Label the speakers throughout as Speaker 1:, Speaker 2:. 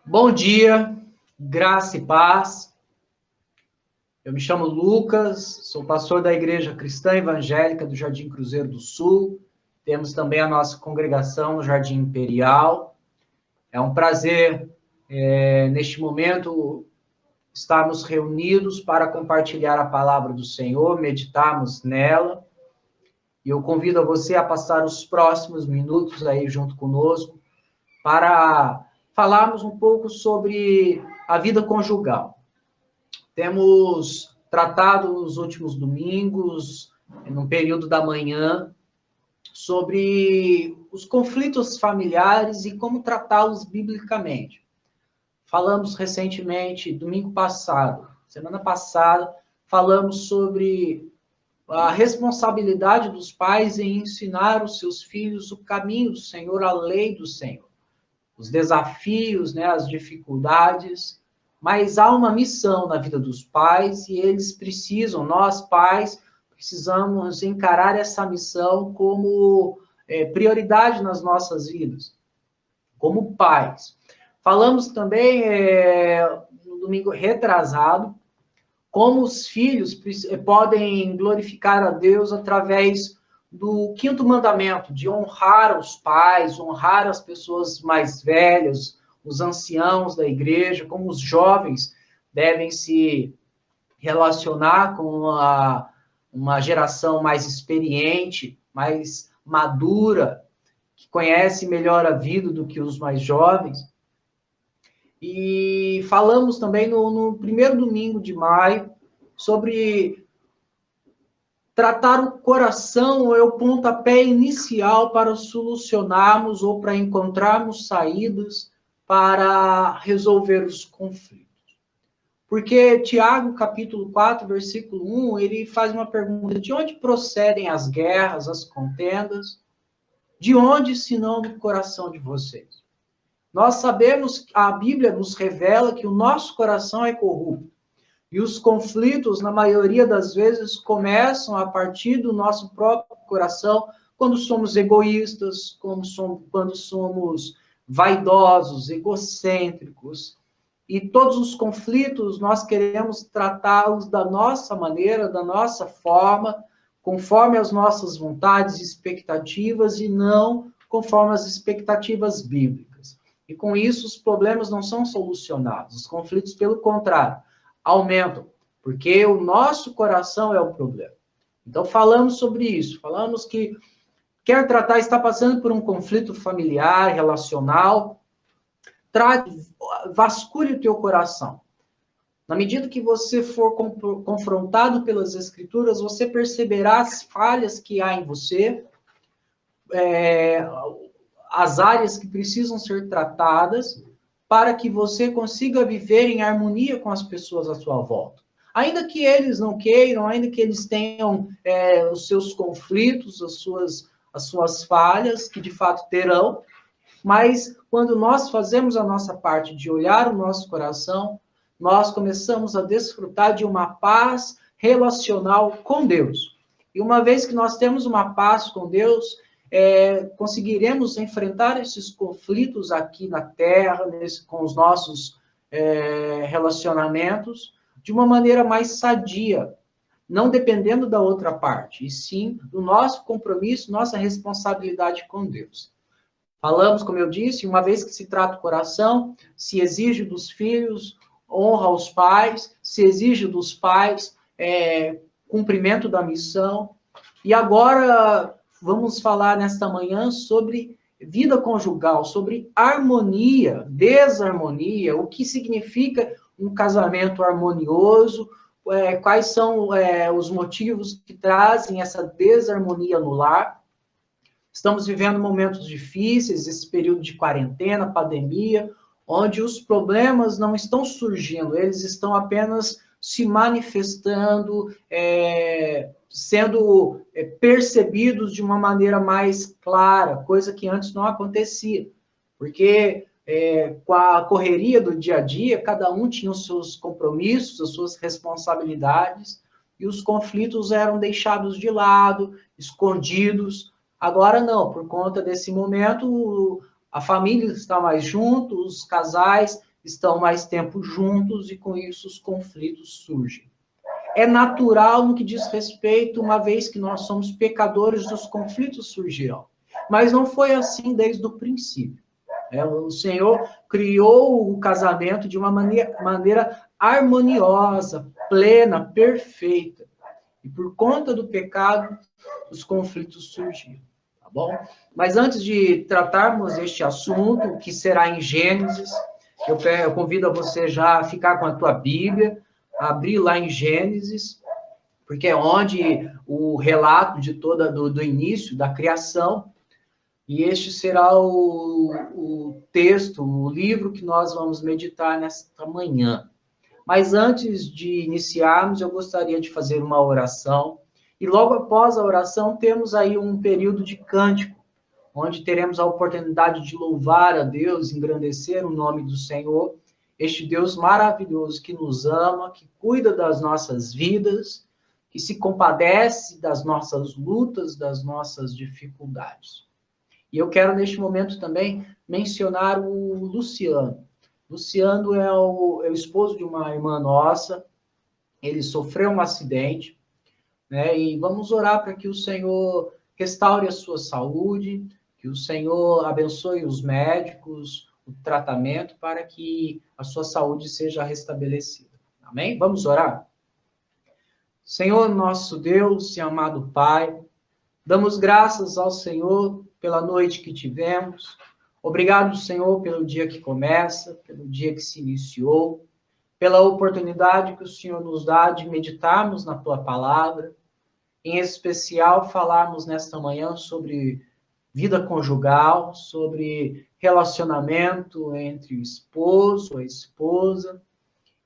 Speaker 1: Bom dia, graça e paz. Eu me chamo Lucas, sou pastor da Igreja Cristã Evangélica do Jardim Cruzeiro do Sul. Temos também a nossa congregação no Jardim Imperial. É um prazer, neste momento, estarmos reunidos para compartilhar a palavra do Senhor, meditarmos nela. E eu convido a você a passar os próximos minutos aí junto conosco para falarmos um pouco sobre a vida conjugal. Temos tratado nos últimos domingos, no período da manhã, sobre os conflitos familiares e como tratá-los biblicamente. Falamos recentemente, domingo passado, semana passada, falamos sobre a responsabilidade dos pais em ensinar os seus filhos o caminho do Senhor, a lei do Senhor. Os desafios, né, as dificuldades, mas há uma missão na vida dos pais e eles precisam, nós pais, precisamos encarar essa missão como prioridade nas nossas vidas, como pais. Falamos também, no domingo retrasado, como os filhos podem glorificar a Deus através do quinto mandamento, de honrar os pais, honrar as pessoas mais velhas, os anciãos da igreja, como os jovens devem se relacionar com uma geração mais experiente, mais madura, que conhece melhor a vida do que os mais jovens. E falamos também no primeiro domingo de maio sobre tratar o coração é o pontapé inicial para solucionarmos ou para encontrarmos saídas para resolver os conflitos. Porque Tiago, capítulo 4, versículo 1, ele faz uma pergunta: de onde procedem as guerras, as contendas? De onde, senão do coração de vocês? Nós sabemos, a Bíblia nos revela que o nosso coração é corrupto. E os conflitos, na maioria das vezes, começam a partir do nosso próprio coração, quando somos egoístas, quando somos vaidosos, egocêntricos. E todos os conflitos, nós queremos tratá-los da nossa maneira, da nossa forma, conforme as nossas vontades e expectativas, e não conforme as expectativas bíblicas. E com isso, os problemas não são solucionados. Os conflitos, pelo contrário, aumentam, porque o nosso coração é o problema. Então, falamos sobre isso. Falamos que quer tratar, está passando por um conflito familiar, relacional, vasculhe o teu coração. Na medida que você for confrontado pelas Escrituras, você perceberá as falhas que há em você, as áreas que precisam ser tratadas, para que você consiga viver em harmonia com as pessoas à sua volta. Ainda que eles não queiram, ainda que eles tenham os seus conflitos, as suas falhas, que de fato terão, mas quando nós fazemos a nossa parte de olhar o nosso coração, nós começamos a desfrutar de uma paz relacional com Deus. E uma vez que nós temos uma paz com Deus, conseguiremos enfrentar esses conflitos aqui na Terra, com os nossos relacionamentos, de uma maneira mais sadia, não dependendo da outra parte, e sim do nosso compromisso, nossa responsabilidade com Deus. Falamos, como eu disse, uma vez que se trata o coração, se exige dos filhos honra aos pais, se exige dos pais cumprimento da missão. E agora vamos falar nesta manhã sobre vida conjugal, sobre harmonia, desarmonia, o que significa um casamento harmonioso, quais são os motivos que trazem essa desarmonia no lar. Estamos vivendo momentos difíceis, esse período de quarentena, pandemia, onde os problemas não estão surgindo, eles estão apenas se manifestando, sendo percebidos de uma maneira mais clara, coisa que antes não acontecia. Porque com a correria do dia a dia, cada um tinha os seus compromissos, as suas responsabilidades, e os conflitos eram deixados de lado, escondidos. Agora não, por conta desse momento, a família está mais junto, os casais estão mais tempo juntos e com isso os conflitos surgem. É natural no que diz respeito, uma vez que nós somos pecadores, os conflitos surgirão. Mas não foi assim desde o princípio. O Senhor criou o casamento de uma maneira harmoniosa, plena, perfeita. E por conta do pecado, os conflitos surgiram. Tá bom? Mas antes de tratarmos este assunto, que será em Gênesis, eu convido a você já a ficar com a tua Bíblia, abrir lá em Gênesis, porque é onde o relato de do início da criação, e este será o texto, o livro que nós vamos meditar nesta manhã. Mas antes de iniciarmos, eu gostaria de fazer uma oração, e logo após a oração temos aí um período de cântico, onde teremos a oportunidade de louvar a Deus, engrandecer o nome do Senhor, este Deus maravilhoso que nos ama, que cuida das nossas vidas, que se compadece das nossas lutas, das nossas dificuldades. E eu quero, neste momento, também mencionar o Luciano. Luciano é o esposo de uma irmã nossa, ele sofreu um acidente, né? E vamos orar para que o Senhor restaure a sua saúde, que o Senhor abençoe os médicos, o tratamento, para que a sua saúde seja restabelecida. Amém? Vamos orar? Senhor, nosso Deus e amado Pai, damos graças ao Senhor pela noite que tivemos. Obrigado, Senhor, pelo dia que começa, pelo dia que se iniciou, pela oportunidade que o Senhor nos dá de meditarmos na Tua Palavra, em especial falarmos nesta manhã sobre vida conjugal, sobre relacionamento entre o esposo, a esposa,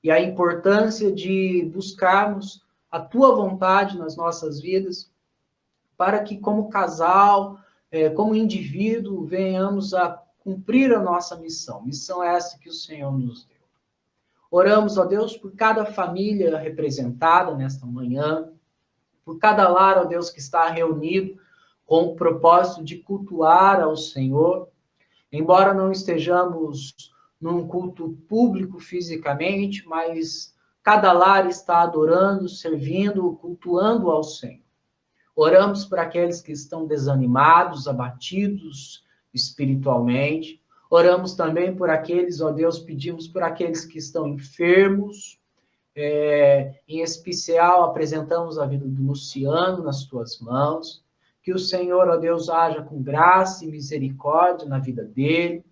Speaker 1: e a importância de buscarmos a Tua vontade nas nossas vidas, para que como casal, como indivíduo, venhamos a cumprir a nossa missão. Missão essa que o Senhor nos deu. Oramos, ó Deus, por cada família representada nesta manhã, por cada lar, ó Deus, que está reunido com o propósito de cultuar ao Senhor. Embora não estejamos num culto público fisicamente, mas cada lar está adorando, servindo, cultuando ao Senhor. Oramos por aqueles que estão desanimados, abatidos espiritualmente. Oramos também por aqueles, ó Deus, pedimos por aqueles que estão enfermos. Em especial, apresentamos a vida do Luciano nas tuas mãos. Que o Senhor, ó Deus, haja com graça e misericórdia na vida dele.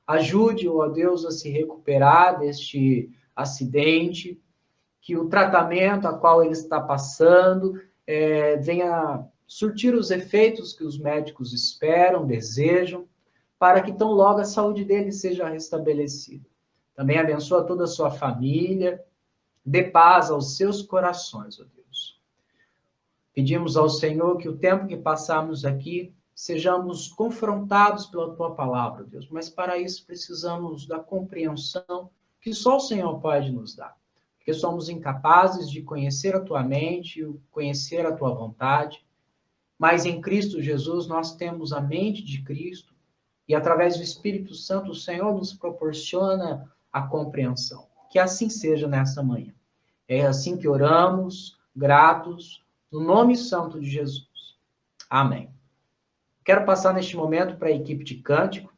Speaker 1: Ajude-o, ó Deus, a se recuperar deste acidente. Que o tratamento a qual ele está passando venha surtir os efeitos que os médicos esperam, desejam, para que tão logo a saúde dele seja restabelecida. Também abençoa toda a sua família, dê paz aos seus corações, ó Deus. Pedimos ao Senhor que o tempo que passarmos aqui, sejamos confrontados pela Tua Palavra, Deus, mas para isso precisamos da compreensão que só o Senhor pode nos dar. Porque somos incapazes de conhecer a Tua mente, conhecer a Tua vontade, mas em Cristo Jesus nós temos a mente de Cristo e através do Espírito Santo o Senhor nos proporciona a compreensão. Que assim seja nessa manhã. É assim que oramos, gratos, no nome santo de Jesus. Amém. Quero passar neste momento para a equipe de cântico.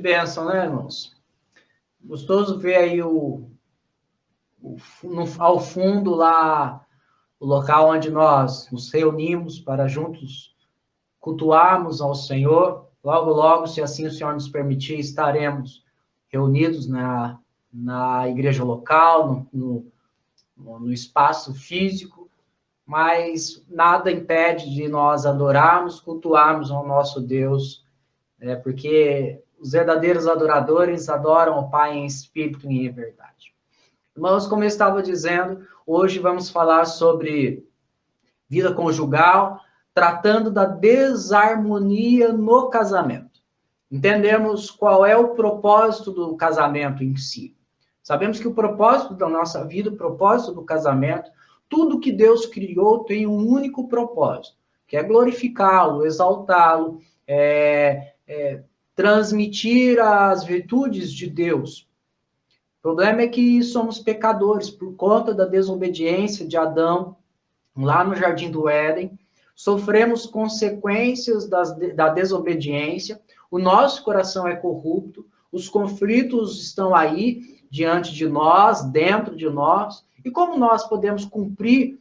Speaker 1: bênção, né, irmãos? Gostoso ver aí ao fundo lá, o local onde nós nos reunimos para juntos cultuarmos ao Senhor. Logo, logo, se assim o Senhor nos permitir, estaremos reunidos na igreja local, no espaço físico, mas nada impede de nós adorarmos, cultuarmos ao nosso Deus, porque os verdadeiros adoradores adoram o Pai em espírito e em verdade. Irmãos, como eu estava dizendo, hoje vamos falar sobre vida conjugal, tratando da desarmonia no casamento. Entendemos qual é o propósito do casamento em si. Sabemos que o propósito da nossa vida, o propósito do casamento, tudo que Deus criou tem um único propósito, que é glorificá-lo, exaltá-lo, transmitir as virtudes de Deus. O problema é que somos pecadores por conta da desobediência de Adão, lá no Jardim do Éden, sofremos consequências da desobediência, o nosso coração é corrupto, os conflitos estão aí diante de nós, dentro de nós, e como nós podemos cumprir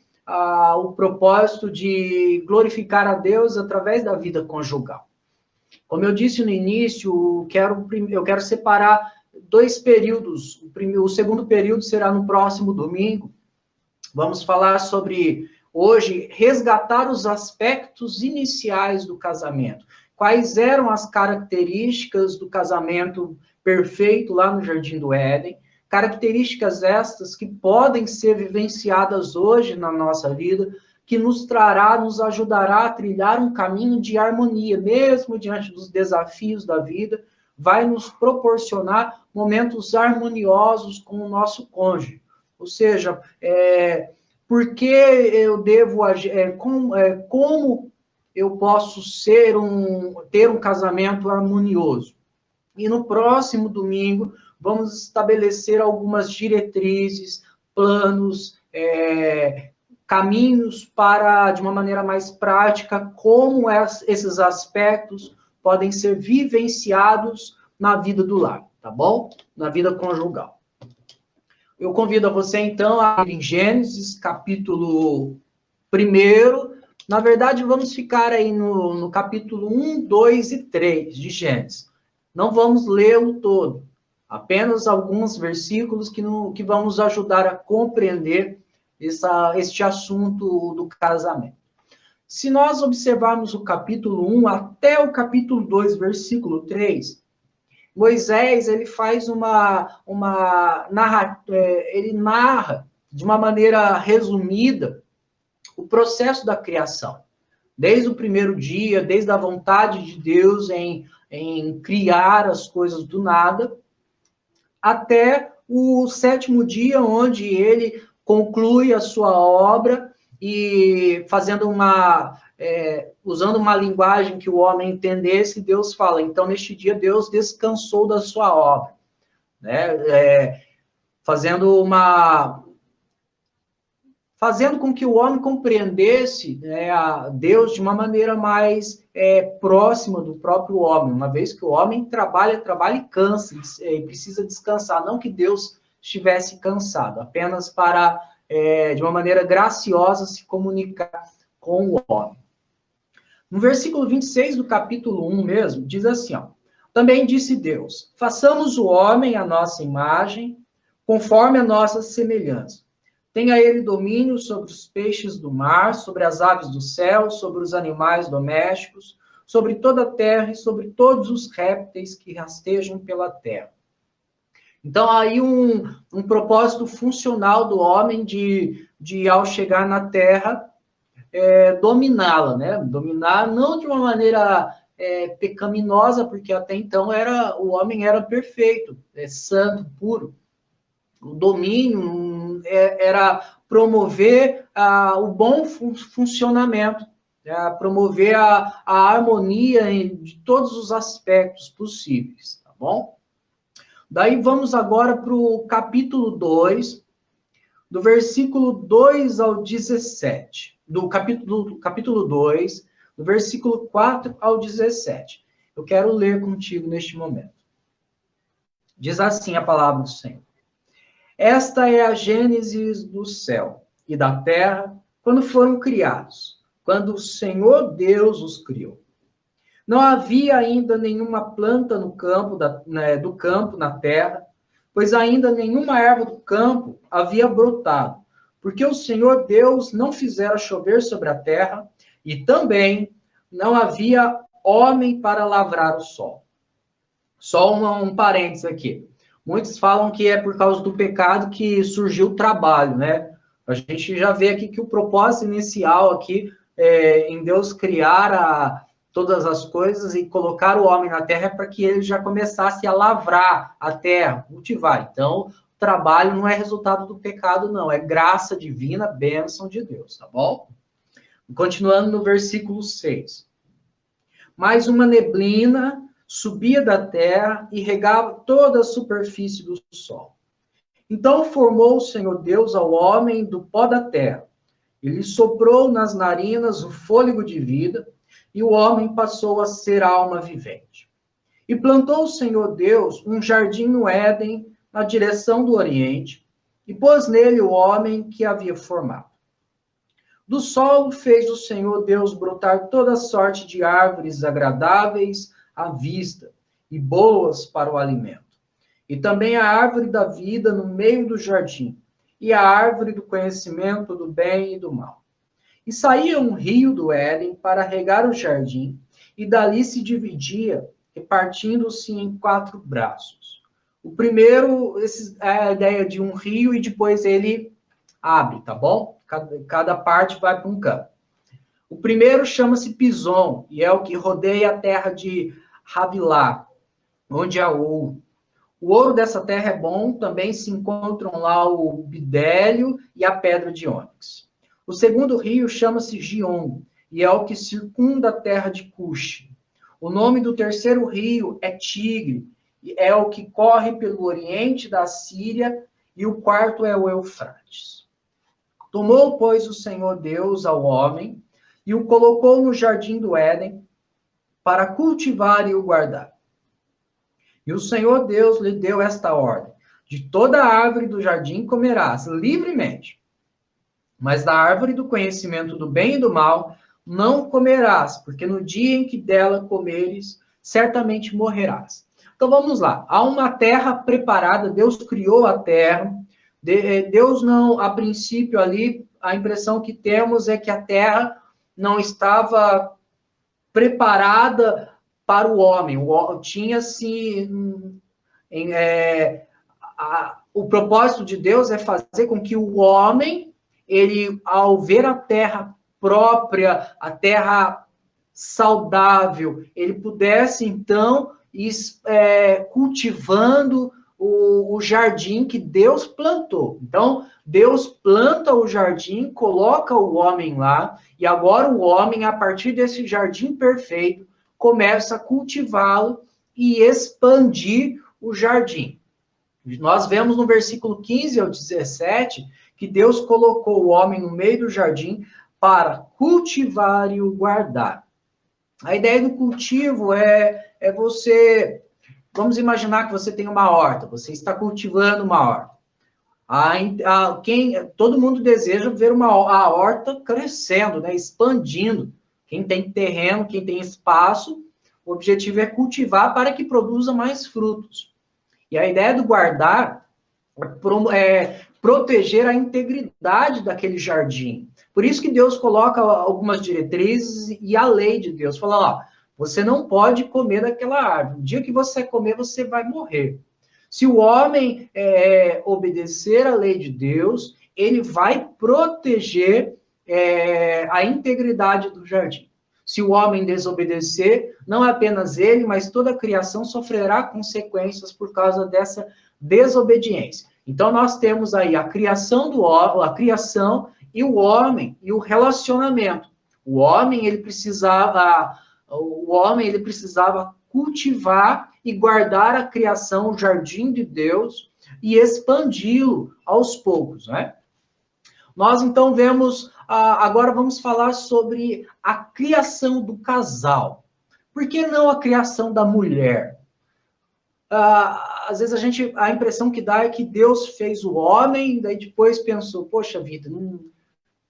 Speaker 1: o propósito de glorificar a Deus através da vida conjugal? Como eu disse no início, eu quero separar 2 períodos. O segundo período será no próximo domingo. Vamos falar sobre, hoje, resgatar os aspectos iniciais do casamento. Quais eram as características do casamento perfeito lá no Jardim do Éden? Características estas que podem ser vivenciadas hoje na nossa vida, que nos ajudará a trilhar um caminho de harmonia, mesmo diante dos desafios da vida, vai nos proporcionar momentos harmoniosos com o nosso cônjuge. Ou seja, por que eu devo agir, como eu posso ter um casamento harmonioso? E no próximo domingo, vamos estabelecer algumas diretrizes, planos, caminhos para, de uma maneira mais prática, como esses aspectos podem ser vivenciados na vida do lar, tá bom? Na vida conjugal. Eu convido a você, então, a ir em Gênesis, capítulo 1. Na verdade, vamos ficar aí no capítulo 1, 2 e 3 de Gênesis. Não vamos ler o todo, apenas alguns versículos que vão nos ajudar a compreender este assunto do casamento. Se nós observarmos o capítulo 1 até o capítulo 2, versículo 3, Moisés, ele faz ele narra de uma maneira resumida o processo da criação. Desde o primeiro dia, desde a vontade de Deus em criar as coisas do nada, até o 7º dia, onde ele conclui a sua obra e usando uma linguagem que o homem entendesse, Deus fala, então neste dia Deus descansou da sua obra, né? Fazendo com que o homem compreendesse, a Deus de uma maneira mais próxima do próprio homem, uma vez que o homem trabalha e cansa, e precisa descansar, não que Deus estivesse cansado, apenas para, de uma maneira graciosa, se comunicar com o homem. No versículo 26 do capítulo 1 mesmo, diz assim, também disse Deus, façamos o homem à nossa imagem, conforme a nossa semelhança. Tenha ele domínio sobre os peixes do mar, sobre as aves do céu, sobre os animais domésticos, sobre toda a terra e sobre todos os répteis que rastejam pela terra. Então, aí um propósito funcional do homem de ao chegar na terra, dominá-la, né? Dominar não de uma maneira pecaminosa, porque até então o homem era perfeito, santo, puro. O domínio era promover o bom funcionamento, promover a harmonia de todos os aspectos possíveis, tá bom? Daí vamos agora para o capítulo 2, do versículo 2 ao 17. Do capítulo 2, do versículo 4 ao 17. Eu quero ler contigo neste momento. Diz assim a palavra do Senhor. Esta é a gênese do céu e da terra quando foram criados, quando o Senhor Deus os criou. Não havia ainda nenhuma planta no campo, do campo na terra, pois ainda nenhuma erva do campo havia brotado, porque o Senhor Deus não fizera chover sobre a terra, e também não havia homem para lavrar o sol. Só um parênteses aqui. Muitos falam que é por causa do pecado que surgiu o trabalho, né? A gente já vê aqui que o propósito inicial aqui em Deus criar todas as coisas e colocar o homem na terra é para que ele já começasse a lavrar a terra, cultivar. Então, o trabalho não é resultado do pecado, não. É graça divina, bênção de Deus, tá bom? Continuando no versículo 6. Mais uma neblina subia da terra e regava toda a superfície do sol. Então formou o Senhor Deus ao homem do pó da terra. Ele soprou nas narinas o fôlego de vida, e o homem passou a ser alma vivente. E plantou o Senhor Deus um jardim no Éden, na direção do Oriente, e pôs nele o homem que havia formado. Do solo fez o Senhor Deus brotar toda sorte de árvores agradáveis à vista e boas para o alimento. E também a árvore da vida no meio do jardim, e a árvore do conhecimento do bem e do mal. E saía um rio do Éden para regar o jardim, e dali se dividia, repartindo-se em 4 braços. O primeiro é a ideia de um rio, e depois ele abre, tá bom? Cada parte vai para um canto. O primeiro chama-se Pison, e é o que rodeia a terra de Havilá, onde há ouro. O ouro dessa terra é bom, também se encontram lá o bidélio e a pedra de ônix. O segundo rio chama-se Gion, e é o que circunda a terra de Cuxi. O nome do terceiro rio é Tigre, e é o que corre pelo oriente da Síria, e o quarto é o Eufrates. Tomou, pois, o Senhor Deus ao homem, e o colocou no jardim do Éden, para cultivar e o guardar. E o Senhor Deus lhe deu esta ordem: de toda a árvore do jardim comerás livremente, mas da árvore do conhecimento do bem e do mal não comerás, porque no dia em que dela comeres, certamente morrerás. Então vamos lá. Há uma terra preparada, Deus criou a terra. Deus não, a princípio ali, a impressão que temos é que a terra não estava preparada para o homem. Tinha-se o propósito de Deus é fazer com que o homem, ele, ao ver a terra própria, a terra saudável, ele pudesse, então, ir cultivando o jardim que Deus plantou. Então, Deus planta o jardim, coloca o homem lá, e agora o homem, a partir desse jardim perfeito, começa a cultivá-lo e expandir o jardim. Nós vemos no versículo 15 ao 17 que Deus colocou o homem no meio do jardim para cultivar e o guardar. A ideia do cultivo é você... Vamos imaginar que você tem uma horta, você está cultivando uma horta. Todo mundo deseja ver a horta crescendo, né, expandindo. Quem tem terreno, quem tem espaço, o objetivo é cultivar para que produza mais frutos. E a ideia do guardar é proteger a integridade daquele jardim. Por isso que Deus coloca algumas diretrizes e a lei de Deus. Fala, ó, você não pode comer daquela árvore. No dia que você comer, você vai morrer. Se o homem obedecer à lei de Deus, ele vai proteger a integridade do jardim. Se o homem desobedecer, não apenas ele, mas toda a criação sofrerá consequências por causa dessa desobediência. Então, nós temos aí a criação e o homem e o relacionamento. O homem, ele precisava cultivar e guardar a criação, o jardim de Deus, e expandi-lo aos poucos, né? Nós, então, vemos... agora vamos falar sobre a criação do casal. Por que não a criação da mulher? às vezes a impressão que dá é que Deus fez o homem, daí depois pensou, poxa vida, não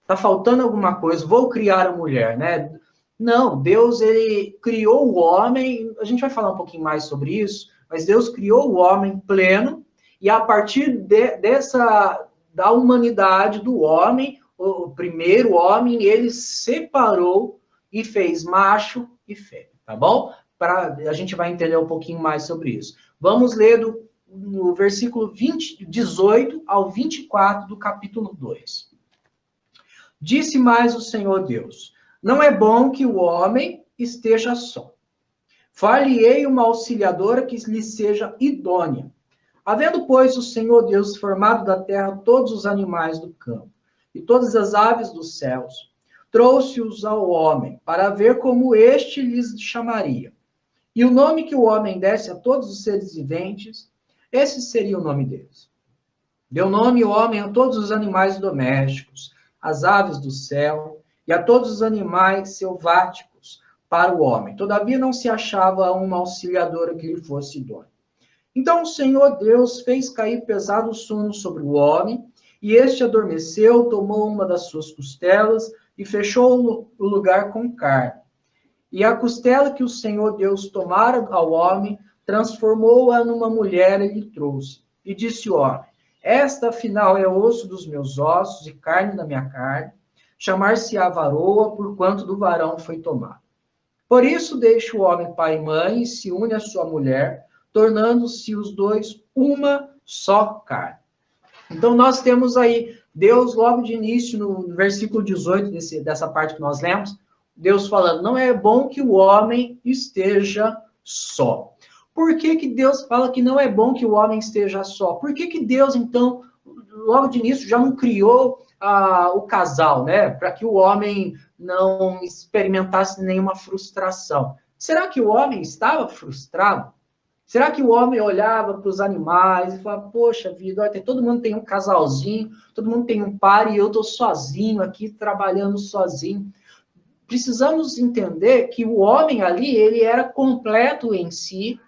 Speaker 1: está faltando alguma coisa, vou criar a mulher, né? Não, Deus, ele criou o homem, a gente vai falar um pouquinho mais sobre isso, mas Deus criou o homem pleno, e a partir da humanidade do homem, o primeiro homem, ele separou e fez macho e fêmea, tá bom? A gente vai entender um pouquinho mais sobre isso. Vamos ler no versículo 18 ao 24 do capítulo 2. Disse mais o Senhor Deus, não é bom que o homem esteja só. Far-lhe-ei uma auxiliadora que lhe seja idônea. Havendo, pois, o Senhor Deus formado da terra todos os animais do campo e todas as aves dos céus, trouxe-os ao homem, para ver como este lhes chamaria. E o nome que o homem desse a todos os seres viventes, esse seria o nome deles. Deu nome o homem a todos os animais domésticos, às aves do céu e a todos os animais selváticos para o homem. Todavia não se achava uma auxiliadora que lhe fosse idônea. Então o Senhor Deus fez cair pesado sono sobre o homem, e este adormeceu, tomou uma das suas costelas e fechou o lugar com carne. E a costela que o Senhor Deus tomara ao homem, transformou-a numa mulher e lhe trouxe. E disse o homem, esta afinal é osso dos meus ossos e carne da minha carne, chamar-se-á varoa, porquanto do varão foi tomado. Por isso deixa o homem pai e mãe e se une à sua mulher, tornando-se os dois uma só carne. Então, nós temos aí Deus, logo de início, no versículo 18 dessa parte que nós lemos, Deus falando, não é bom que o homem esteja só. Por que que Deus fala que não é bom que o homem esteja só? Por que que Deus, então, logo de início, já não criou o casal, né? Para que o homem não experimentasse nenhuma frustração. Será que o homem estava frustrado? Será que o homem olhava para os animais e falava, poxa vida, olha, todo mundo tem um casalzinho, todo mundo tem um par e eu estou sozinho aqui, trabalhando sozinho. Precisamos entender que o homem ali, ele era completo em si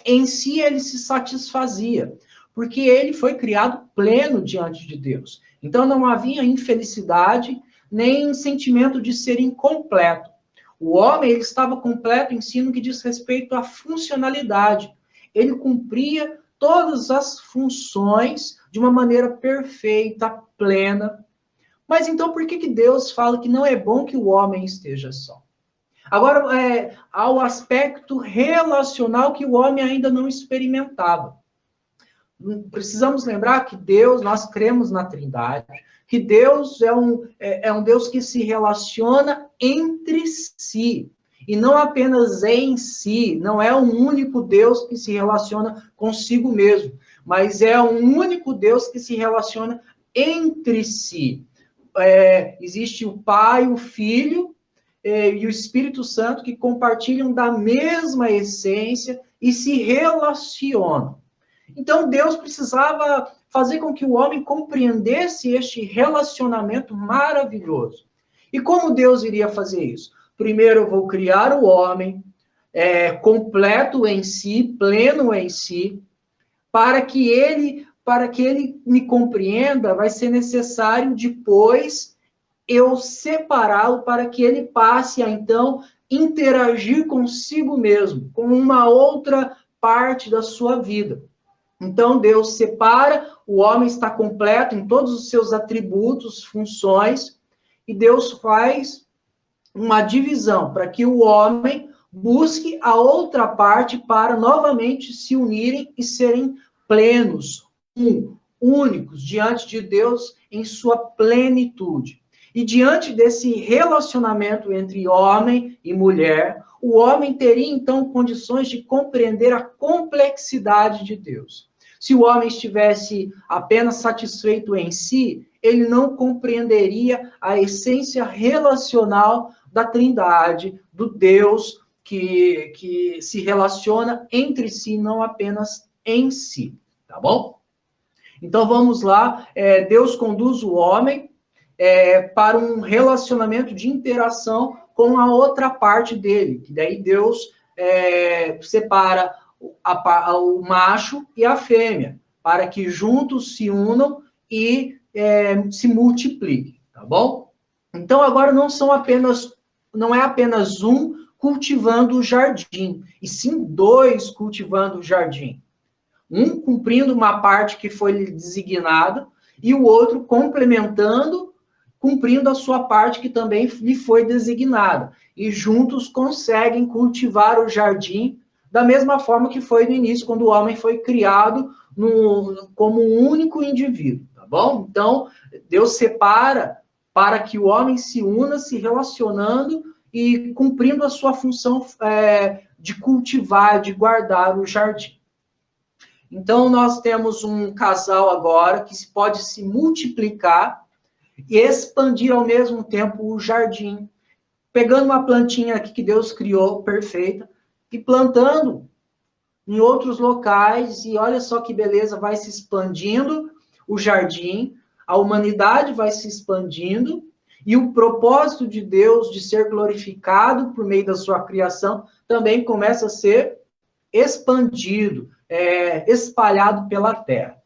Speaker 1: ele se satisfazia, porque ele foi criado pleno diante de Deus. Então não havia infelicidade, nem sentimento de ser incompleto. O homem, ele estava completo em si no que diz respeito à funcionalidade. Ele cumpria todas as funções de uma maneira perfeita, plena. Mas então por que Deus fala que não é bom que o homem esteja só? Agora, há o aspecto relacional que o homem ainda não experimentava. Precisamos lembrar que Deus, nós cremos na Trindade, que Deus é um Deus que se relaciona entre si, e não apenas em si, não é um único Deus que se relaciona consigo mesmo, mas é um único Deus que se relaciona entre si. Existe o Pai, o Filho e o Espírito Santo que compartilham da mesma essência e se relacionam. Então, Deus precisava fazer com que o homem compreendesse este relacionamento maravilhoso. E como Deus iria fazer isso? Primeiro, eu vou criar o homem completo em si, pleno em si, para que ele me compreenda, vai ser necessário depois eu separá-lo para que ele passe a, então, interagir consigo mesmo, com uma outra parte da sua vida. Então, Deus separa, o homem está completo em todos os seus atributos, funções, e Deus faz uma divisão para que o homem busque a outra parte para novamente se unirem e serem plenos, únicos, diante de Deus em sua plenitude. E diante desse relacionamento entre homem e mulher, o homem teria então condições de compreender a complexidade de Deus. Se o homem estivesse apenas satisfeito em si, ele não compreenderia a essência relacional da Trindade, do Deus que se relaciona entre si, não apenas em si. Tá bom? Então vamos lá. Deus conduz o homem para um relacionamento de interação com a outra parte dele, que daí Deus separa o macho e a fêmea, para que juntos se unam e se multipliquem, tá bom? Então agora não é apenas um cultivando o jardim, e sim dois cultivando o jardim. Um cumprindo uma parte que foi lhe designada, e o outro complementando, cumprindo a sua parte que também lhe foi designada. E juntos conseguem cultivar o jardim da mesma forma que foi no início, quando o homem foi criado como um único indivíduo, tá bom? Então, Deus separa para que o homem se una, se relacionando e cumprindo a sua função de cultivar, de guardar o jardim. Então, nós temos um casal agora que pode se multiplicar e expandir ao mesmo tempo o jardim, pegando uma plantinha aqui que Deus criou, perfeita, e plantando em outros locais, e olha só que beleza, vai se expandindo o jardim, a humanidade vai se expandindo, e o propósito de Deus de ser glorificado por meio da sua criação também começa a ser expandido, espalhado pela terra.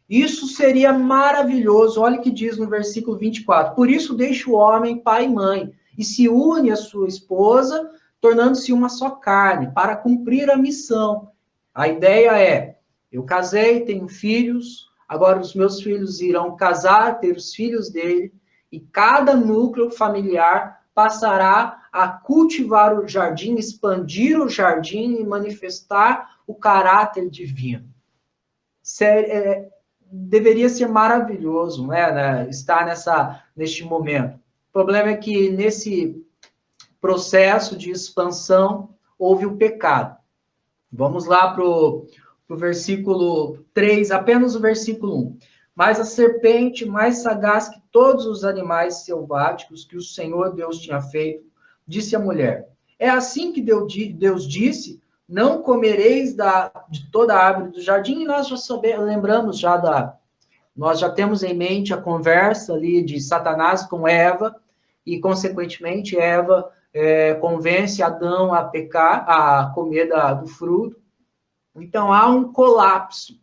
Speaker 1: Isso seria maravilhoso. Olha o que diz no versículo 24. Por isso deixa o homem pai e mãe, e se une à sua esposa, tornando-se uma só carne, para cumprir a missão. A ideia é, eu casei, tenho filhos, agora os meus filhos irão casar, ter os filhos dele, e cada núcleo familiar passará a cultivar o jardim, expandir o jardim e manifestar o caráter divino. Deveria ser maravilhoso, né, estar neste momento. O problema é que nesse processo de expansão houve o pecado. Vamos lá para o versículo 3, apenas o versículo 1. Mas a serpente, mais sagaz que todos os animais selváticos que o Senhor Deus tinha feito, disse à mulher, é assim que Deus disse, não comereis de toda a árvore do jardim, e nós nós já temos em mente a conversa ali de Satanás com Eva, e consequentemente Eva convence Adão a pecar, a comer do fruto. Então há um colapso,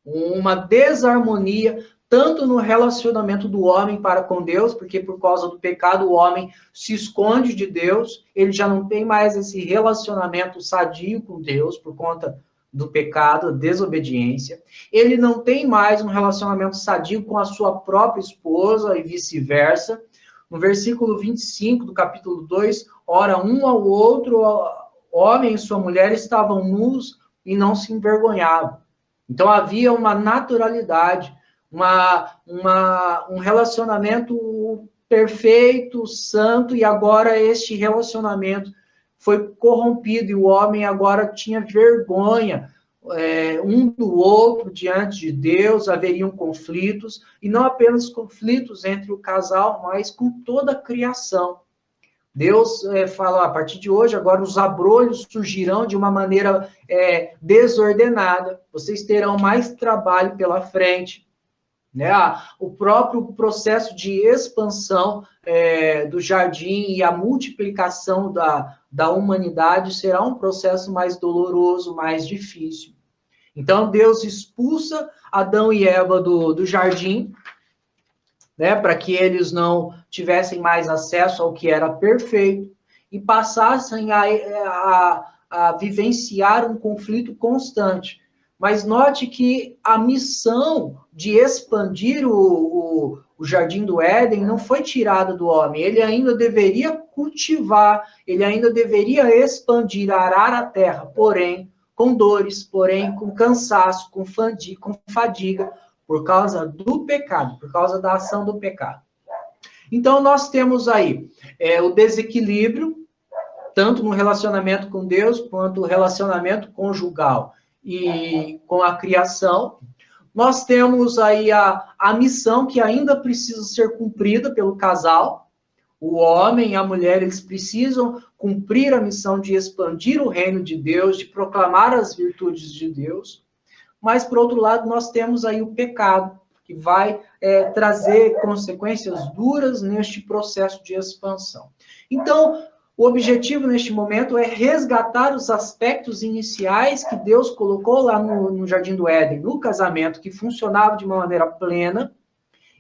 Speaker 1: uma desarmonia, tanto no relacionamento do homem para com Deus, porque por causa do pecado o homem se esconde de Deus, ele já não tem mais esse relacionamento sadio com Deus por conta do pecado, desobediência. Ele não tem mais um relacionamento sadio com a sua própria esposa e vice-versa. No versículo 25 do capítulo 2, ora um ao outro, homem e sua mulher estavam nus e não se envergonhavam. Então havia uma naturalidade, um relacionamento perfeito, santo, e agora este relacionamento foi corrompido, e o homem agora tinha vergonha um do outro diante de Deus, haveriam conflitos, e não apenas conflitos entre o casal, mas com toda a criação. Deus fala, a partir de hoje, agora os abrolhos surgirão de uma maneira desordenada, vocês terão mais trabalho pela frente, né? O próprio processo de expansão do jardim e a multiplicação da humanidade será um processo mais doloroso, mais difícil. Então, Deus expulsa Adão e Eva do jardim, né, para que eles não tivessem mais acesso ao que era perfeito e passassem a vivenciar um conflito constante. Mas note que a missão de expandir o Jardim do Éden não foi tirada do homem. Ele ainda deveria cultivar, ele ainda deveria expandir, arar a terra, porém com dores, porém com cansaço, com fadiga, por causa do pecado, por causa da ação do pecado. Então, nós temos aí o desequilíbrio, tanto no relacionamento com Deus, quanto no relacionamento conjugal e com a criação. Nós temos aí a missão que ainda precisa ser cumprida pelo casal. O homem e a mulher, eles precisam cumprir a missão de expandir o reino de Deus, de proclamar as virtudes de Deus. Mas, por outro lado, nós temos aí o pecado, que vai trazer consequências duras neste processo de expansão. Então, O objetivo neste momento é resgatar os aspectos iniciais que Deus colocou lá no Jardim do Éden, no casamento, que funcionava de uma maneira plena,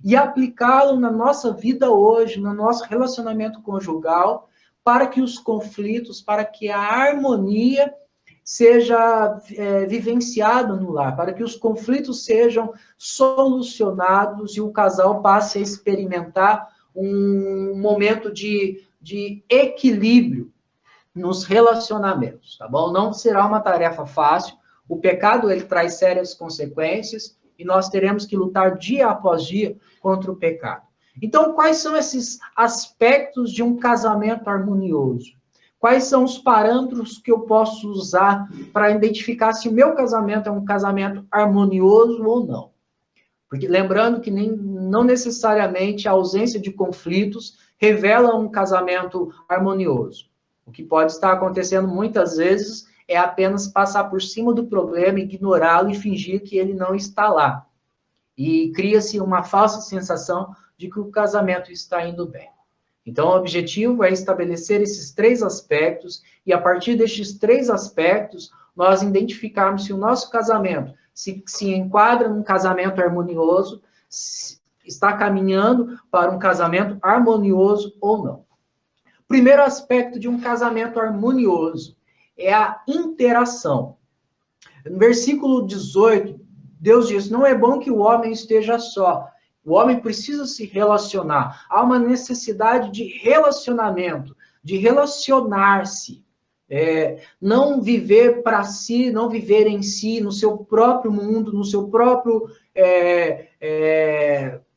Speaker 1: e aplicá-lo na nossa vida hoje, no nosso relacionamento conjugal, para que os conflitos, para que a harmonia seja vivenciada no lar, para que os conflitos sejam solucionados e o casal passe a experimentar um momento de equilíbrio nos relacionamentos, tá bom? Não será uma tarefa fácil. O pecado, ele traz sérias consequências e nós teremos que lutar dia após dia contra o pecado. Então, quais são esses aspectos de um casamento harmonioso? Quais são os parâmetros que eu posso usar para identificar se o meu casamento é um casamento harmonioso ou não? Porque lembrando que não necessariamente a ausência de conflitos revela um casamento harmonioso. O que pode estar acontecendo muitas vezes é apenas passar por cima do problema, ignorá-lo e fingir que ele não está lá. E cria-se uma falsa sensação de que o casamento está indo bem. Então, o objetivo é estabelecer esses 3 aspectos e, a partir destes 3 aspectos, nós identificarmos se o nosso casamento se enquadra num casamento harmonioso, está caminhando para um casamento harmonioso ou não. Primeiro aspecto de um casamento harmonioso é a interação. No versículo 18, Deus diz: não é bom que o homem esteja só. O homem precisa se relacionar. Há uma necessidade de relacionamento, de relacionar-se. Não viver para si, não viver em si, no seu próprio mundo, no seu próprio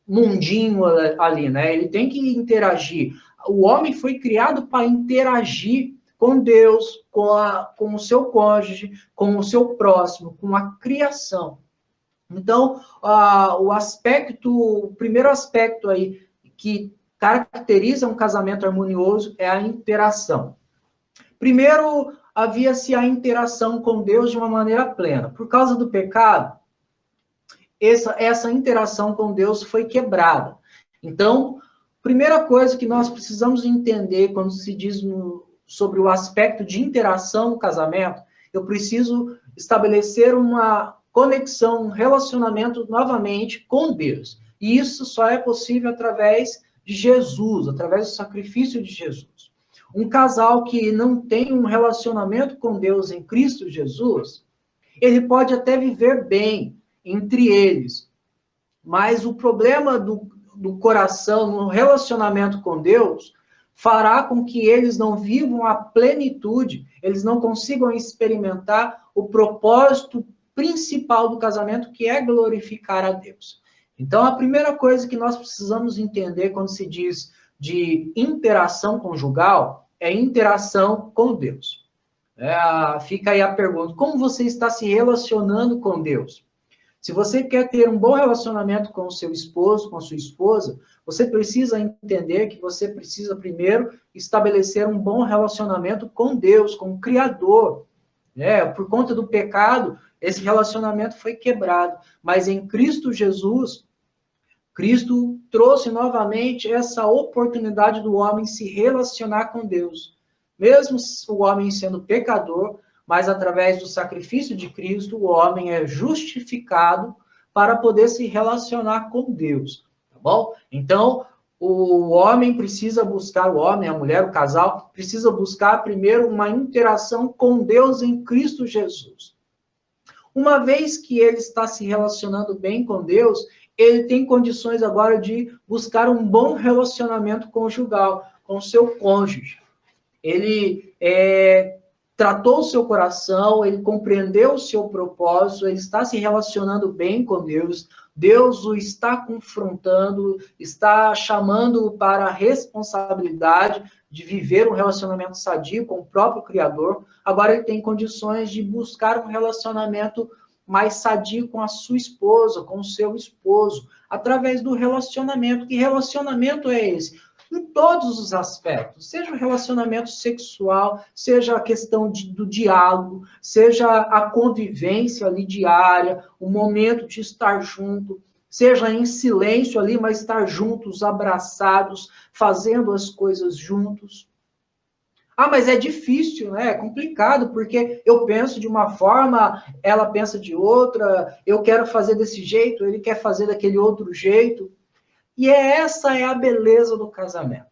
Speaker 1: mundinho ali, né? Ele tem que interagir. O homem foi criado para interagir com Deus, com o seu cônjuge, com o seu próximo, com a criação. Então, o primeiro aspecto aí que caracteriza um casamento harmonioso é a interação. Primeiro, havia-se a interação com Deus de uma maneira plena. Por causa do pecado, essa interação com Deus foi quebrada. Então, primeira coisa que nós precisamos entender quando se diz sobre o aspecto de interação no casamento, eu preciso estabelecer uma conexão, um relacionamento novamente com Deus. E isso só é possível através de Jesus, através do sacrifício de Jesus. Um casal que não tem um relacionamento com Deus em Cristo Jesus, ele pode até viver bem entre eles, mas o problema do coração, no relacionamento com Deus, fará com que eles não vivam a plenitude, eles não consigam experimentar o propósito principal do casamento, que é glorificar a Deus. Então, a primeira coisa que nós precisamos entender quando se diz de interação conjugal é interação com Deus. Fica aí a pergunta: como você está se relacionando com Deus? Se você quer ter um bom relacionamento com o seu esposo, com a sua esposa, você precisa entender que você precisa primeiro estabelecer um bom relacionamento com Deus, com o Criador. Por conta do pecado, esse relacionamento foi quebrado. Mas em Cristo Jesus, Cristo trouxe novamente essa oportunidade do homem se relacionar com Deus. Mesmo o homem sendo pecador, mas através do sacrifício de Cristo, o homem é justificado para poder se relacionar com Deus, tá bom? Então, o homem precisa buscar, o homem, a mulher, o casal, precisa buscar primeiro uma interação com Deus em Cristo Jesus. Uma vez que ele está se relacionando bem com Deus, ele tem condições agora de buscar um bom relacionamento conjugal com o seu cônjuge. Ele tratou o seu coração, ele compreendeu o seu propósito, ele está se relacionando bem com Deus, Deus o está confrontando, está chamando para a responsabilidade de viver um relacionamento sadio com o próprio Criador. Agora ele tem condições de buscar um relacionamento mais sadio com a sua esposa, com o seu esposo, através do relacionamento. Que relacionamento é esse? Em todos os aspectos, seja o relacionamento sexual, seja a questão do diálogo, seja a convivência ali diária, o momento de estar junto, seja em silêncio ali, mas estar juntos, abraçados, fazendo as coisas juntos. Ah, mas é difícil, né? É complicado, porque eu penso de uma forma, ela pensa de outra, eu quero fazer desse jeito, ele quer fazer daquele outro jeito. E essa é a beleza do casamento.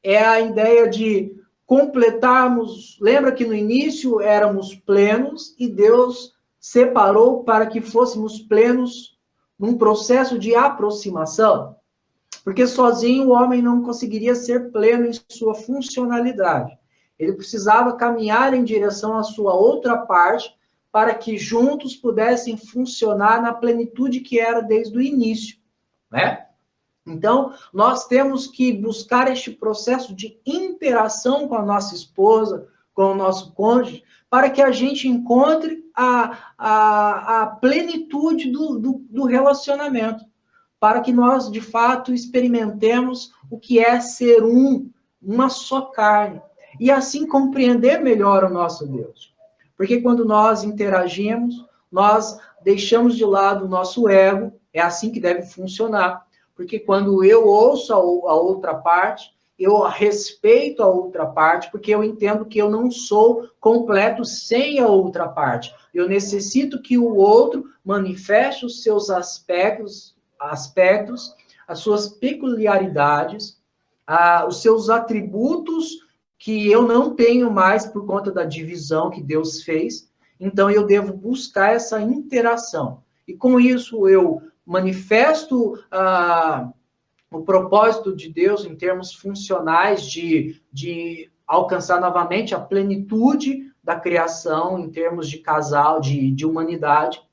Speaker 1: É a ideia de completarmos. Lembra que no início éramos plenos e Deus separou para que fôssemos plenos num processo de aproximação? Porque sozinho o homem não conseguiria ser pleno em sua funcionalidade. Ele precisava caminhar em direção à sua outra parte para que juntos pudessem funcionar na plenitude que era desde o início, né? Então, nós temos que buscar este processo de interação com a nossa esposa, com o nosso cônjuge, para que a gente encontre a plenitude do relacionamento, para que nós, de fato, experimentemos o que é ser uma só carne, e assim compreender melhor o nosso Deus. Porque quando nós interagimos, nós deixamos de lado o nosso ego, é assim que deve funcionar. Porque quando eu ouço a outra parte, eu respeito a outra parte, porque eu entendo que eu não sou completo sem a outra parte. Eu necessito que o outro manifeste os seus aspectos, as suas peculiaridades, os seus atributos que eu não tenho mais por conta da divisão que Deus fez. Então, eu devo buscar essa interação. E com isso, eu manifesto o propósito de Deus em termos funcionais de alcançar novamente a plenitude da criação, em termos de casal, de humanidade,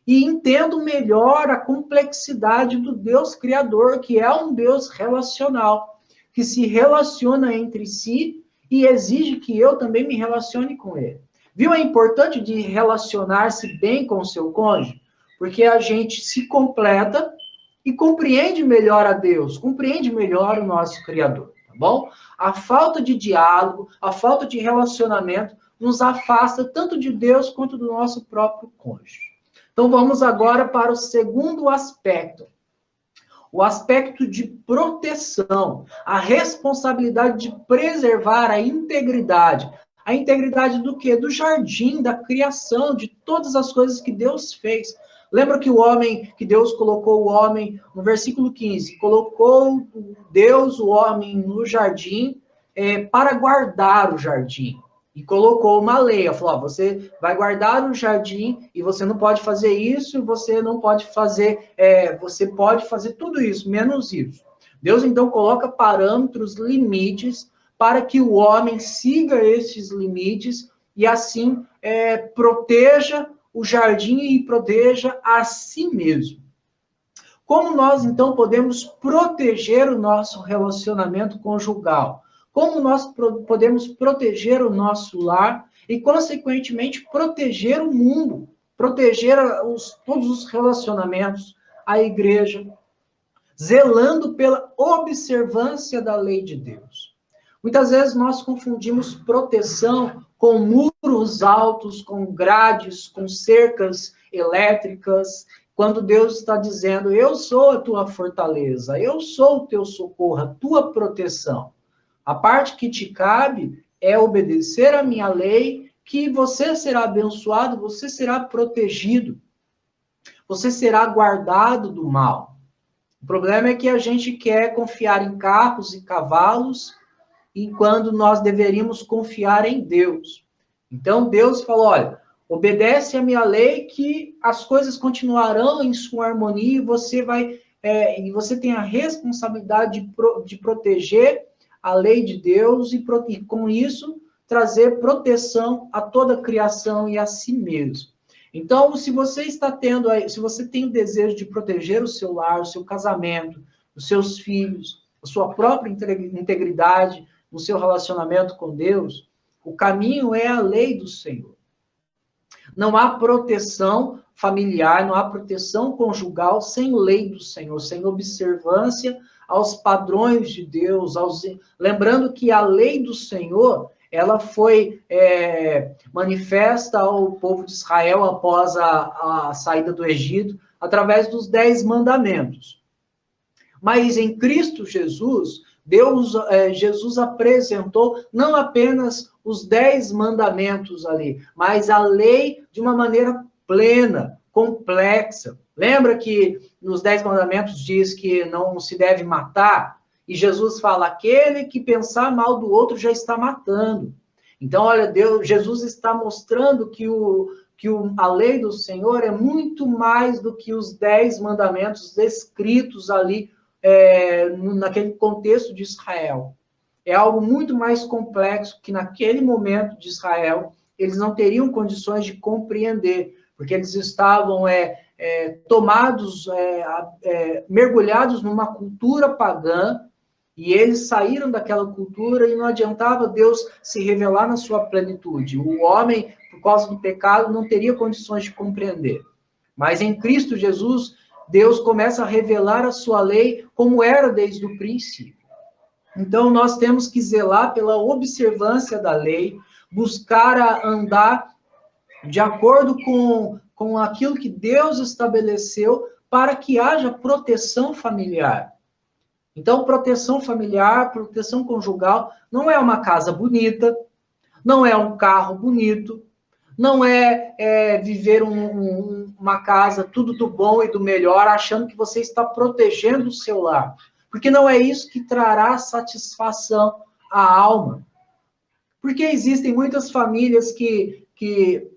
Speaker 1: e entendo melhor a complexidade do Deus Criador, que é um Deus relacional, que se relaciona entre si e exige que eu também me relacione com ele. Viu? É importante de relacionar-se bem com o seu cônjuge, porque a gente se completa e compreende melhor a Deus, compreende melhor o nosso Criador, tá bom? A falta de diálogo, a falta de relacionamento nos afasta tanto de Deus quanto do nosso próprio cônjuge. Então vamos agora para o segundo aspecto. O aspecto de proteção, a responsabilidade de preservar a integridade. A integridade do quê? Do jardim, da criação, de todas as coisas que Deus fez. Lembra que que Deus colocou o homem, no versículo 15, colocou Deus, o homem, no jardim para guardar o jardim. E colocou uma lei, falou, você vai guardar o jardim e você não pode fazer isso, você não pode fazer, você pode fazer tudo isso, menos isso. Deus, então, coloca parâmetros, limites, para que o homem siga esses limites e, assim, proteja o jardim e proteja a si mesmo. Como nós, então, podemos proteger o nosso relacionamento conjugal? Como nós podemos proteger o nosso lar e, consequentemente, proteger o mundo, proteger todos os relacionamentos, a igreja, zelando pela observância da lei de Deus. Muitas vezes nós confundimos proteção com muros altos, com grades, com cercas elétricas, quando Deus está dizendo, eu sou a tua fortaleza, eu sou o teu socorro, a tua proteção. A parte que te cabe é obedecer a minha lei, que você será abençoado, você será protegido, você será guardado do mal. O problema é que a gente quer confiar em carros e cavalos, enquanto nós deveríamos confiar em Deus. Então Deus falou, olha, obedece a minha lei que as coisas continuarão em sua harmonia e você tem a responsabilidade de proteger a lei de Deus e com isso trazer proteção a toda a criação e a si mesmo. Então, se você se você tem o desejo de proteger o seu lar, o seu casamento, os seus filhos, a sua própria integridade no seu relacionamento com Deus, o caminho é a lei do Senhor. Não há proteção familiar, não há proteção conjugal sem lei do Senhor, sem observância aos padrões de Deus, lembrando que a lei do Senhor, ela foi manifesta ao povo de Israel após a saída do Egito, através dos 10 mandamentos. Mas em Cristo Jesus, Jesus apresentou não apenas os 10 mandamentos ali, mas a lei de uma maneira plena, complexa. Lembra que nos 10 mandamentos diz que não se deve matar? E Jesus fala, aquele que pensar mal do outro já está matando. Então, olha, Jesus está mostrando que a lei do Senhor é muito mais do que os 10 mandamentos descritos ali naquele contexto de Israel. É algo muito mais complexo que naquele momento de Israel eles não teriam condições de compreender, porque eles estavam tomados, mergulhados numa cultura pagã, e eles saíram daquela cultura e não adiantava Deus se revelar na sua plenitude. O homem, por causa do pecado, não teria condições de compreender. Mas em Cristo Jesus, Deus começa a revelar a sua lei como era desde o princípio. Então, nós temos que zelar pela observância da lei, buscar andar de acordo com aquilo que Deus estabeleceu para que haja proteção familiar. Então, proteção familiar, proteção conjugal, não é uma casa bonita, não é um carro bonito, não é viver uma casa tudo do bom e do melhor, achando que você está protegendo o seu lar. Porque não é isso que trará satisfação à alma. Porque existem muitas famílias que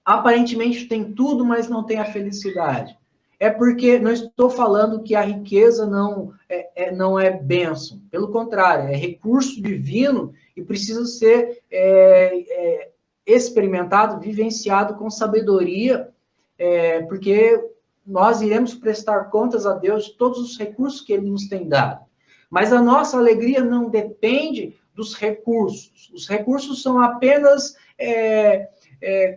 Speaker 1: aparentemente têm tudo, mas não têm a felicidade. É porque não estou falando que a riqueza não é bênção. Pelo contrário, é recurso divino e precisa ser experimentado, vivenciado com sabedoria, porque nós iremos prestar contas a Deus de todos os recursos que Ele nos tem dado. Mas a nossa alegria não depende dos recursos. Os recursos são apenas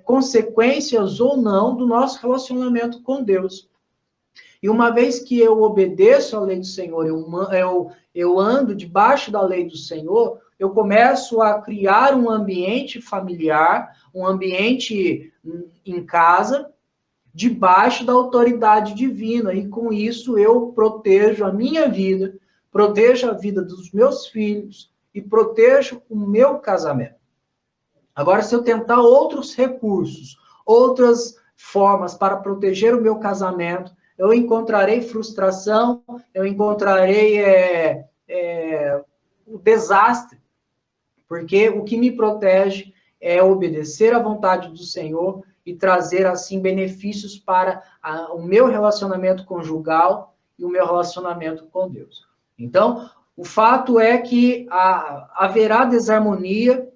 Speaker 1: consequências ou não do nosso relacionamento com Deus. E uma vez que eu obedeço à lei do Senhor, eu ando debaixo da lei do Senhor, eu começo a criar um ambiente familiar, um ambiente em casa, debaixo da autoridade divina. E com isso eu protejo a minha vida, protejo a vida dos meus filhos e protejo o meu casamento. Agora, se eu tentar outros recursos, outras formas para proteger o meu casamento, eu encontrarei frustração, eu encontrarei o desastre, porque o que me protege é obedecer à vontade do Senhor e trazer, assim, benefícios para o meu relacionamento conjugal e o meu relacionamento com Deus. Então, o fato é que haverá desarmonia,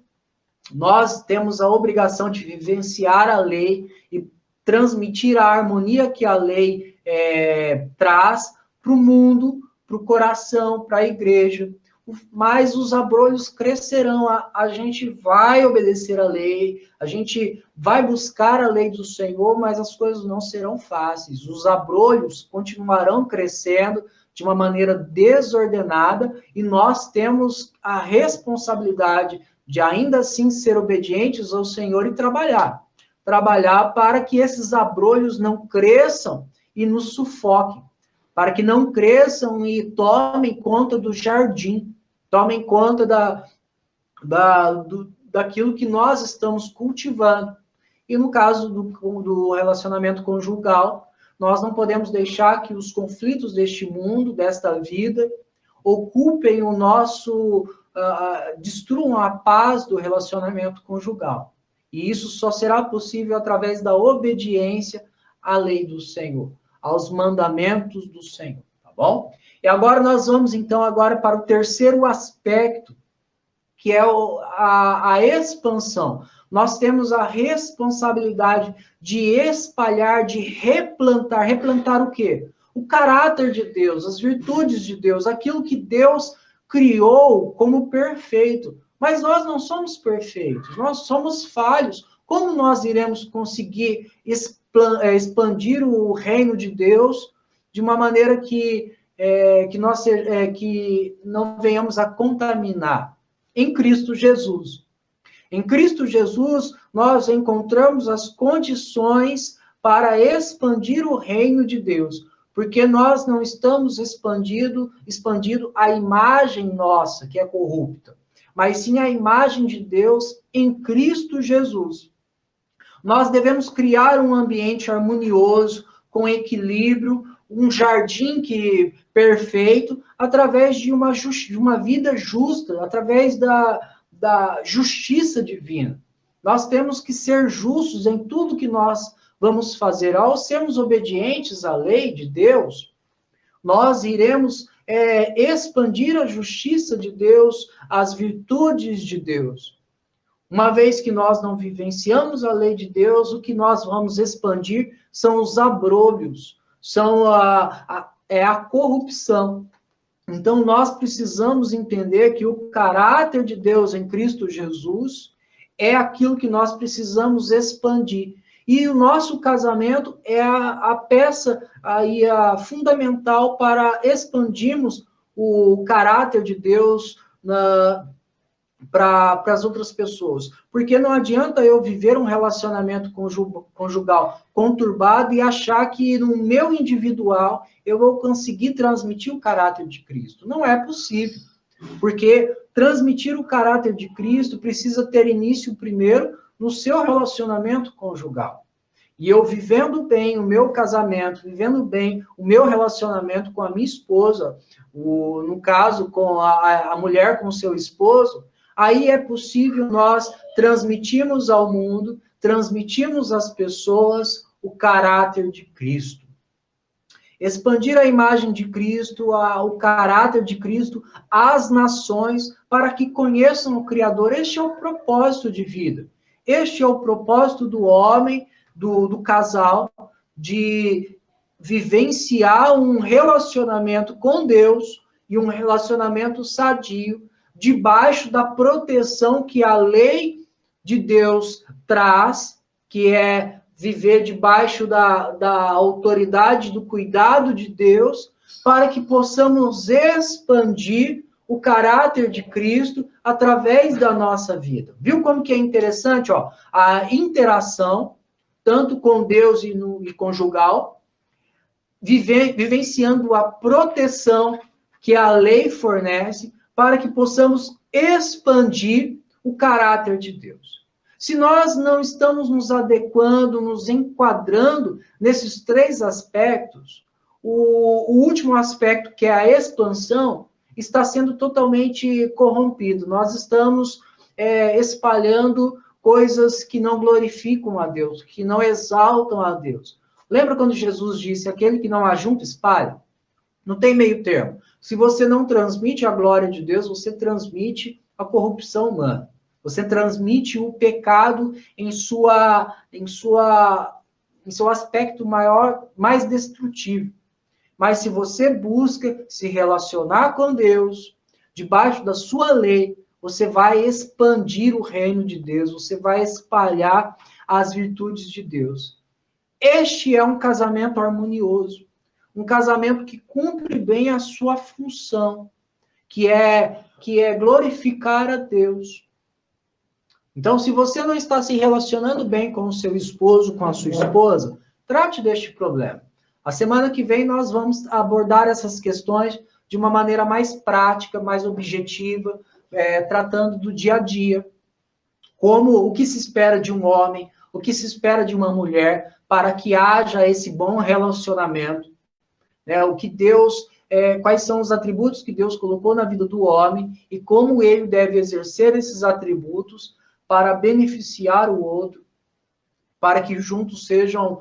Speaker 1: nós temos a obrigação de vivenciar a lei e transmitir a harmonia que a lei traz para o mundo, para o coração, para a igreja. Mas os abrolhos crescerão, a gente vai obedecer a lei, a gente vai buscar a lei do Senhor, mas as coisas não serão fáceis. Os abrolhos continuarão crescendo de uma maneira desordenada e nós temos a responsabilidade de ainda assim ser obedientes ao Senhor e trabalhar para que esses abrolhos não cresçam e nos sufoquem, para que não cresçam e tomem conta do jardim, tomem conta daquilo que nós estamos cultivando. E no caso do relacionamento conjugal, nós não podemos deixar que os conflitos deste mundo, desta vida, ocupem o nosso, destruam a paz do relacionamento conjugal. E isso só será possível através da obediência à lei do Senhor, aos mandamentos do Senhor, tá bom? E agora nós vamos, então, para o terceiro aspecto, que é a expansão. Nós temos a responsabilidade de espalhar, de replantar. Replantar o quê? O caráter de Deus, as virtudes de Deus, aquilo que Deus criou como perfeito. Mas nós não somos perfeitos, nós somos falhos. Como nós iremos conseguir expandir o reino de Deus de uma maneira que não venhamos a contaminar? Em Cristo Jesus. Em Cristo Jesus, nós encontramos as condições para expandir o reino de Deus. Porque nós não estamos expandindo a imagem nossa, que é corrupta, mas sim a imagem de Deus em Cristo Jesus. Nós devemos criar um ambiente harmonioso, com equilíbrio, um jardim perfeito, através de uma vida justa, através da justiça divina. Nós temos que ser justos em tudo que nós vamos fazer. Ao sermos obedientes à lei de Deus, nós iremos expandir a justiça de Deus, as virtudes de Deus. Uma vez que nós não vivenciamos a lei de Deus, o que nós vamos expandir são os abrolhos, são a corrupção. Então, nós precisamos entender que o caráter de Deus em Cristo Jesus é aquilo que nós precisamos expandir. E o nosso casamento é a peça aí, fundamental para expandirmos o caráter de Deus para as outras pessoas. Porque não adianta eu viver um relacionamento conjugal conturbado e achar que no meu individual eu vou conseguir transmitir o caráter de Cristo. Não é possível. Porque transmitir o caráter de Cristo precisa ter início primeiro no seu relacionamento conjugal. E eu vivendo bem o meu casamento, vivendo bem o meu relacionamento com a minha esposa, no caso, com a mulher com o seu esposo, aí é possível nós transmitirmos ao mundo, transmitirmos às pessoas o caráter de Cristo. Expandir a imagem de Cristo, o caráter de Cristo às nações, para que conheçam o Criador. Este é o propósito de vida. Este é o propósito do homem, do casal, de vivenciar um relacionamento com Deus e um relacionamento sadio, debaixo da proteção que a lei de Deus traz, que é viver debaixo da autoridade, do cuidado de Deus, para que possamos expandir o caráter de Cristo através da nossa vida. Viu como que é interessante, ó, a interação, tanto com Deus e conjugal, vivenciando a proteção que a lei fornece, para que possamos expandir o caráter de Deus. Se nós não estamos nos adequando, nos enquadrando nesses três aspectos, o último aspecto, que é a expansão, está sendo totalmente corrompido. Nós estamos espalhando coisas que não glorificam a Deus, que não exaltam a Deus. Lembra quando Jesus disse, aquele que não ajunta, espalha? Não tem meio termo. Se você não transmite a glória de Deus, você transmite a corrupção humana. Você transmite o pecado em seu aspecto maior, mais destrutivo. Mas se você busca se relacionar com Deus, debaixo da sua lei, você vai expandir o reino de Deus, você vai espalhar as virtudes de Deus. Este é um casamento harmonioso, um casamento que cumpre bem a sua função, que é glorificar a Deus. Então, se você não está se relacionando bem com o seu esposo, com a sua esposa, trate deste problema. A semana que vem nós vamos abordar essas questões de uma maneira mais prática, mais objetiva, tratando do dia a dia, como o que se espera de um homem, o que se espera de uma mulher, para que haja esse bom relacionamento, né? O que Deus, quais são os atributos que Deus colocou na vida do homem e como ele deve exercer esses atributos para beneficiar o outro, para que juntos sejam,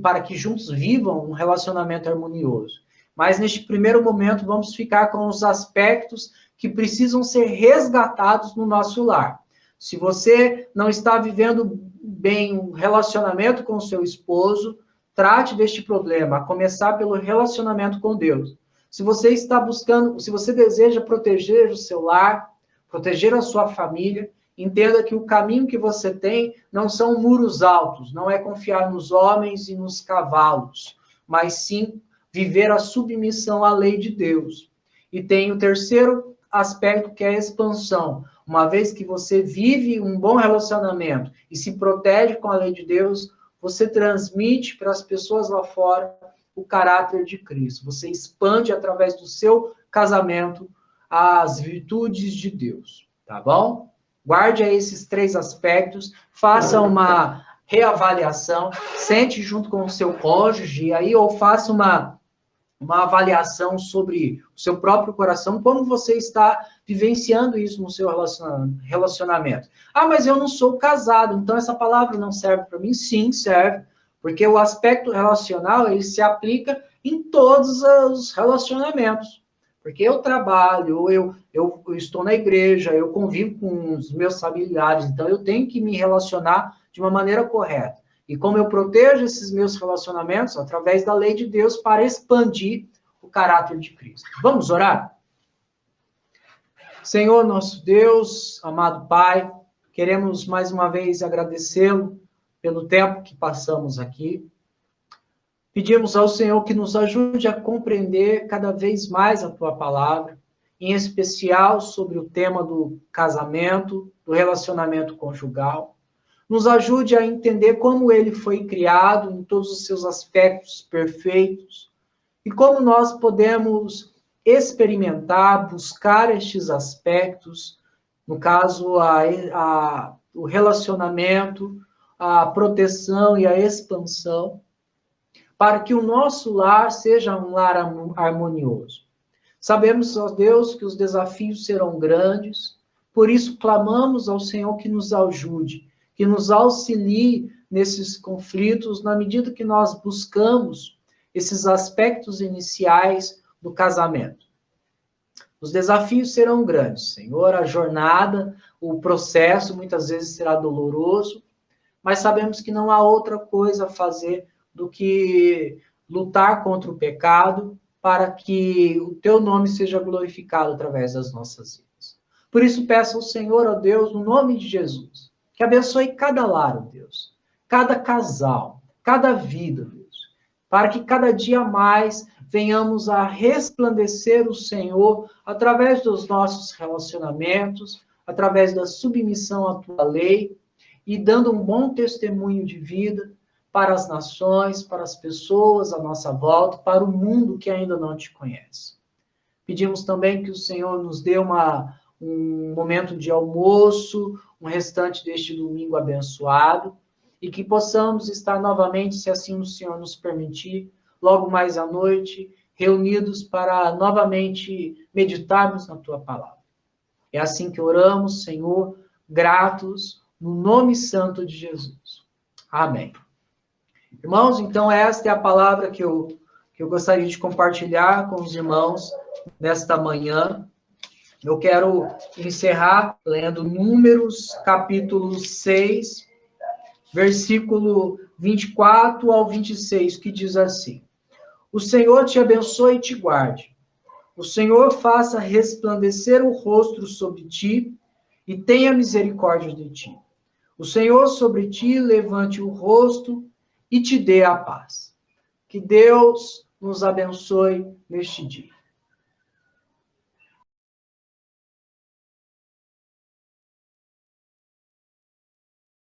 Speaker 1: para que juntos vivam um relacionamento harmonioso. Mas neste primeiro momento vamos ficar com os aspectos que precisam ser resgatados no nosso lar. Se você não está vivendo bem um relacionamento com o seu esposo, trate deste problema, a começar pelo relacionamento com Deus. Se você está buscando, se você deseja proteger o seu lar, proteger a sua família, entenda que o caminho que você tem não são muros altos, não é confiar nos homens e nos cavalos, mas sim viver a submissão à lei de Deus. E tem o terceiro aspecto, que é a expansão. Uma vez que você vive um bom relacionamento e se protege com a lei de Deus, você transmite para as pessoas lá fora o caráter de Cristo. Você expande através do seu casamento as virtudes de Deus, tá bom? Guarde aí esses 3 aspectos, faça uma reavaliação, sente junto com o seu cônjuge aí, ou faça uma avaliação sobre o seu próprio coração, como você está vivenciando isso no seu relacionamento. Ah, mas eu não sou casado, então essa palavra não serve para mim? Sim, serve, porque o aspecto relacional, ele se aplica em todos os relacionamentos. Porque eu trabalho, eu estou na igreja, eu convivo com os meus familiares, então eu tenho que me relacionar de uma maneira correta. E como eu protejo esses meus relacionamentos? Através da lei de Deus para expandir o caráter de Cristo. Vamos orar? Senhor, nosso Deus, amado Pai, queremos mais uma vez agradecê-lo pelo tempo que passamos aqui. Pedimos ao Senhor que nos ajude a compreender cada vez mais a Tua palavra, em especial sobre o tema do casamento, do relacionamento conjugal. Nos ajude a entender como ele foi criado em todos os seus aspectos perfeitos e como nós podemos experimentar, buscar estes aspectos, no caso, o relacionamento, a proteção e a expansão, para que o nosso lar seja um lar harmonioso. Sabemos, ó Deus, que os desafios serão grandes, por isso clamamos ao Senhor que nos ajude, que nos auxilie nesses conflitos, na medida que nós buscamos esses aspectos iniciais do casamento. Os desafios serão grandes, Senhor, a jornada, o processo muitas vezes será doloroso, mas sabemos que não há outra coisa a fazer do que lutar contra o pecado para que o teu nome seja glorificado através das nossas vidas. Por isso peço ao Senhor, ó Deus, no nome de Jesus, que abençoe cada lar, ó Deus, cada casal, cada vida, Deus, para que cada dia mais venhamos a resplandecer o Senhor através dos nossos relacionamentos, através da submissão à tua lei e dando um bom testemunho de vida para as nações, para as pessoas à nossa volta, para o mundo que ainda não te conhece. Pedimos também que o Senhor nos dê um momento de almoço, um restante deste domingo abençoado, e que possamos estar novamente, se assim o Senhor nos permitir, logo mais à noite, reunidos para novamente meditarmos na tua palavra. É assim que oramos, Senhor, gratos, no nome santo de Jesus. Amém. Irmãos, então esta é a palavra que eu gostaria de compartilhar com os irmãos nesta manhã. Eu quero encerrar lendo Números, capítulo 6, versículo 24 ao 26, que diz assim: O Senhor te abençoe e te guarde. O Senhor faça resplandecer o rosto sobre ti e tenha misericórdia de ti. O Senhor sobre ti levante o rosto e te dê a paz. Que Deus nos abençoe neste dia.